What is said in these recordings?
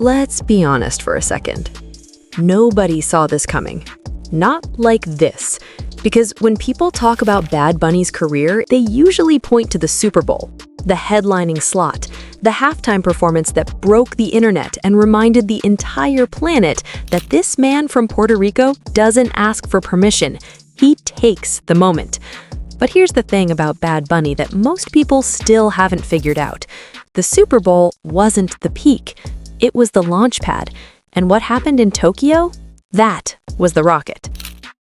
Let's be honest for a second. Nobody saw this coming. Not like this. Because when people talk about Bad Bunny's career, they usually point to the Super Bowl, the headlining slot, the halftime performance that broke the internet and reminded the entire planet that this man from Puerto Rico doesn't ask for permission. He takes the moment. But here's the thing about Bad Bunny that most people still haven't figured out. The Super Bowl wasn't the peak. It was the launch pad. And what happened in Tokyo? That was the rocket.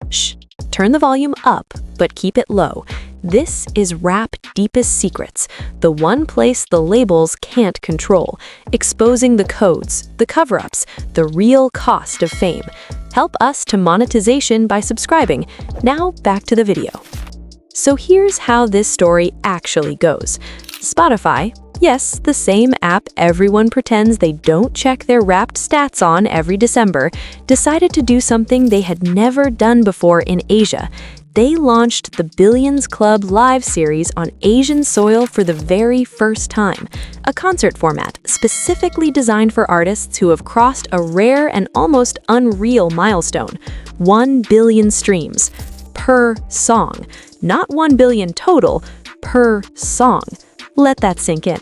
Shh, turn the volume up, but keep it low. This is rap deepest secrets, the one place the labels can't control, exposing the codes, the cover-ups, the real cost of fame. Help us to monetization by subscribing. Now back to the video. So here's how this story actually goes. Spotify, yes, the same app everyone pretends they don't check their Wrapped stats on every December, decided to do something they had never done before in Asia. They launched the Billions Club live series on Asian soil for the very first time, a concert format specifically designed for artists who have crossed a rare and almost unreal milestone: 1 billion streams per song. Not 1 billion total, per song. Let that sink in.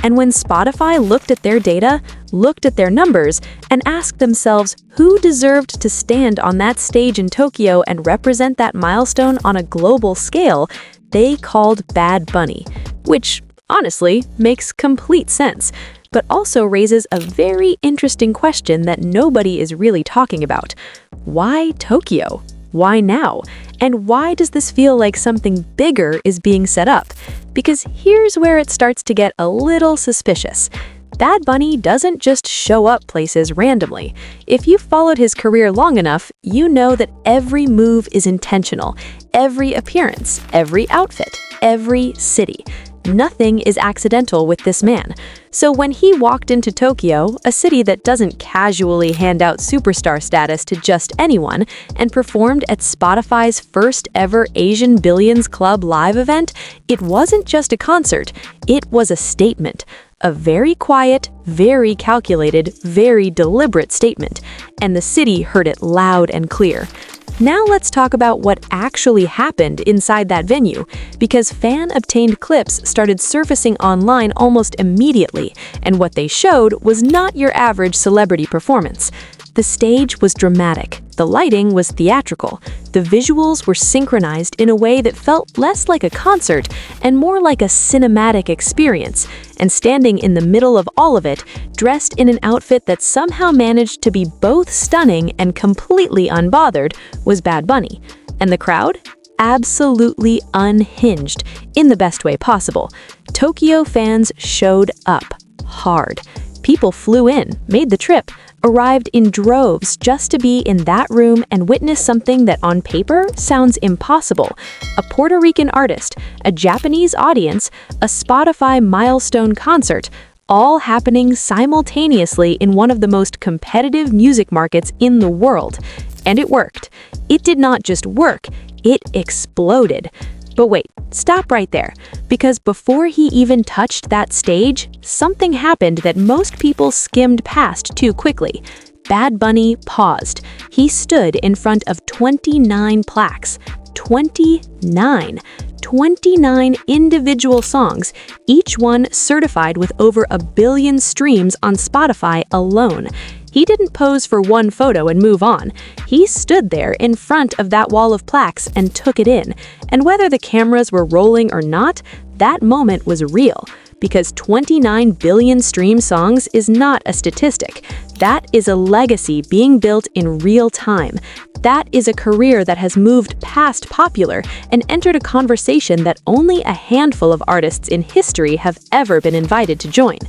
And when Spotify looked at their data, looked at their numbers, and asked themselves who deserved to stand on that stage in Tokyo and represent that milestone on a global scale, they called Bad Bunny, which honestly makes complete sense, but also raises a very interesting question that nobody is really talking about. Why Tokyo? Why now? And why does this feel like something bigger is being set up? Because here's where it starts to get a little suspicious. Bad Bunny doesn't just show up places randomly. If you've followed his career long enough, you know that every move is intentional. Every appearance, every outfit, every city. Nothing is accidental with this man. So when he walked into Tokyo, a city that doesn't casually hand out superstar status to just anyone, and performed at Spotify's first ever Asian Billions Club live event, it wasn't just a concert, it was a statement. A very quiet, very calculated, very deliberate statement. And the city heard it loud and clear. Now let's talk about what actually happened inside that venue, because fan-obtained clips started surfacing online almost immediately, and what they showed was not your average celebrity performance. The stage was dramatic, the lighting was theatrical, the visuals were synchronized in a way that felt less like a concert and more like a cinematic experience, and standing in the middle of all of it, dressed in an outfit that somehow managed to be both stunning and completely unbothered, was Bad Bunny. And the crowd? Absolutely unhinged, in the best way possible. Tokyo fans showed up hard. People flew in, made the trip, arrived in droves just to be in that room and witness something that on paper sounds impossible. A Puerto Rican artist, a Japanese audience, a Spotify milestone concert, all happening simultaneously in one of the most competitive music markets in the world. And it worked. It did not just work, it exploded. But wait, stop right there, because before he even touched that stage, something happened that most people skimmed past too quickly. Bad Bunny paused. He stood in front of 29 plaques. 29. 29 individual songs, each one certified with over 1 billion streams on Spotify alone. He didn't pose for one photo and move on. He stood there in front of that wall of plaques and took it in. And whether the cameras were rolling or not, that moment was real. Because 29 billion stream songs is not a statistic. That is a legacy being built in real time. That is a career that has moved past popular and entered a conversation that only a handful of artists in history have ever been invited to join.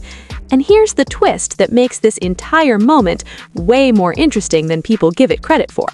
And here's the twist that makes this entire moment way more interesting than people give it credit for.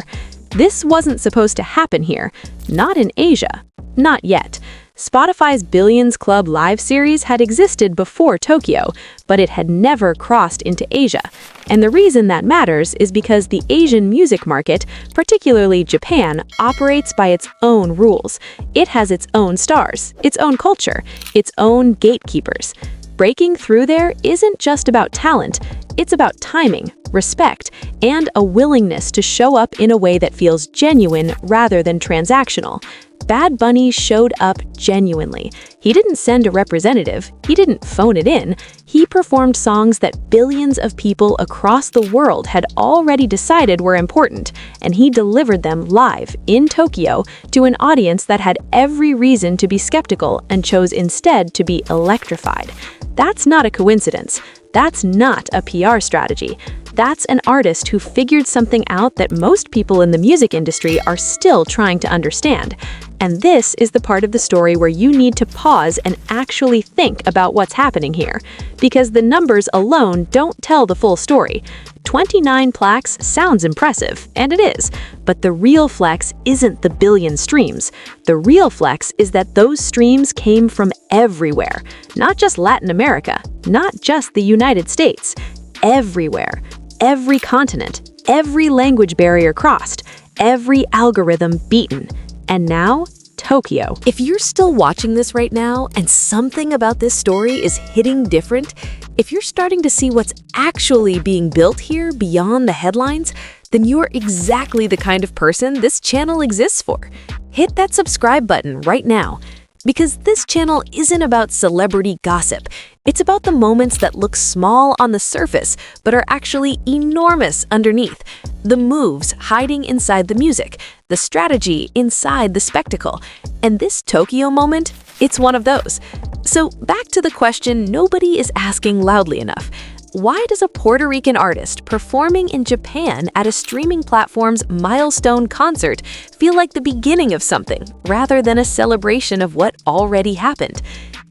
This wasn't supposed to happen here. Not in Asia. Not yet. Spotify's Billions Club live series had existed before Tokyo, but it had never crossed into Asia. And the reason that matters is because the Asian music market, particularly Japan, operates by its own rules. It has its own stars, its own culture, its own gatekeepers. Breaking through there isn't just about talent, it's about timing, respect, and a willingness to show up in a way that feels genuine rather than transactional. Bad Bunny showed up genuinely. He didn't send a representative, he didn't phone it in, he performed songs that billions of people across the world had already decided were important, and he delivered them live in Tokyo to an audience that had every reason to be skeptical and chose instead to be electrified. That's not a coincidence. That's not a PR strategy. That's an artist who figured something out that most people in the music industry are still trying to understand. And this is the part of the story where you need to pause and actually think about what's happening here. Because the numbers alone don't tell the full story. 29 plaques sounds impressive, and it is. But the real flex isn't the billion streams. The real flex is that those streams came from everywhere. Not just Latin America, not just the United States. Everywhere. Every continent, every language barrier crossed, every algorithm beaten. And now, Tokyo. If you're still watching this right now and something about this story is hitting different, if you're starting to see what's actually being built here beyond the headlines, then you're exactly the kind of person this channel exists for. Hit that subscribe button right now. Because this channel isn't about celebrity gossip. It's about the moments that look small on the surface, but are actually enormous underneath. The moves hiding inside the music, the strategy inside the spectacle. And this Tokyo moment, it's one of those. So back to the question nobody is asking loudly enough. Why does a Puerto Rican artist performing in Japan at a streaming platform's milestone concert feel like the beginning of something, rather than a celebration of what already happened?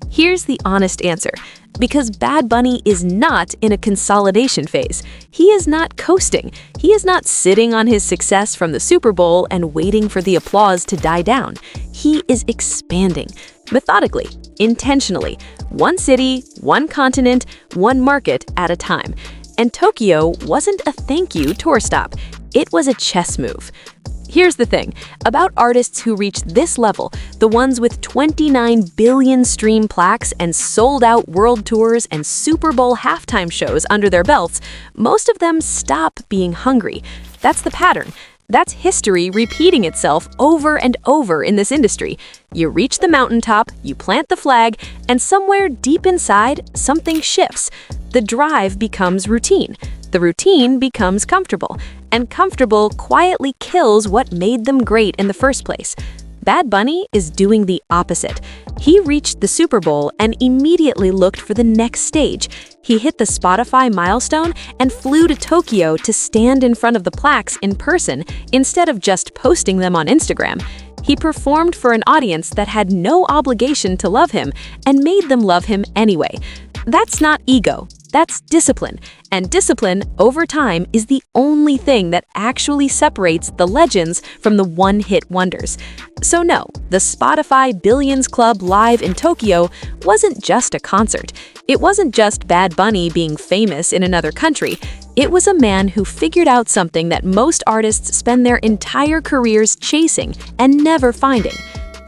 Here's the honest answer. Because Bad Bunny is not in a consolidation phase. He is not coasting. He is not sitting on his success from the Super Bowl and waiting for the applause to die down. He is expanding. Methodically, intentionally, one city, one continent, one market at a time. And Tokyo wasn't a thank you tour stop. It was a chess move. Here's the thing about artists who reach this level, the ones with 29 billion stream plaques and sold-out world tours and Super Bowl halftime shows under their belts, most of them stop being hungry. That's the pattern. That's history repeating itself over and over in this industry. You reach the mountaintop, you plant the flag, and somewhere deep inside, something shifts. The drive becomes routine. The routine becomes comfortable, and comfortable quietly kills what made them great in the first place. Bad Bunny is doing the opposite. He reached the Super Bowl and immediately looked for the next stage. He hit the Spotify milestone and flew to Tokyo to stand in front of the plaques in person instead of just posting them on Instagram. He performed for an audience that had no obligation to love him and made them love him anyway. That's not ego. That's discipline. And discipline, over time, is the only thing that actually separates the legends from the one-hit wonders. So no, the Spotify Billions Club live in Tokyo wasn't just a concert. It wasn't just Bad Bunny being famous in another country. It was a man who figured out something that most artists spend their entire careers chasing and never finding.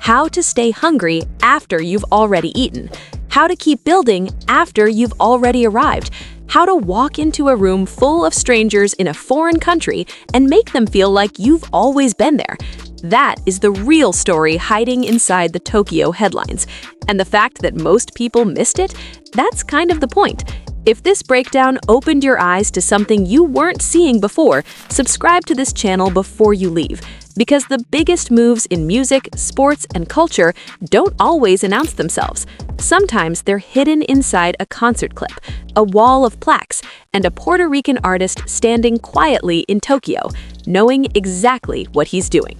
How to stay hungry after you've already eaten. How to keep building after you've already arrived. How to walk into a room full of strangers in a foreign country and make them feel like you've always been there. That is the real story hiding inside the Tokyo headlines. And the fact that most people missed it, that's kind of the point. If this breakdown opened your eyes to something you weren't seeing before, subscribe to this channel before you leave. Because the biggest moves in music, sports, and culture don't always announce themselves. Sometimes they're hidden inside a concert clip, a wall of plaques, and a Puerto Rican artist standing quietly in Tokyo, knowing exactly what he's doing.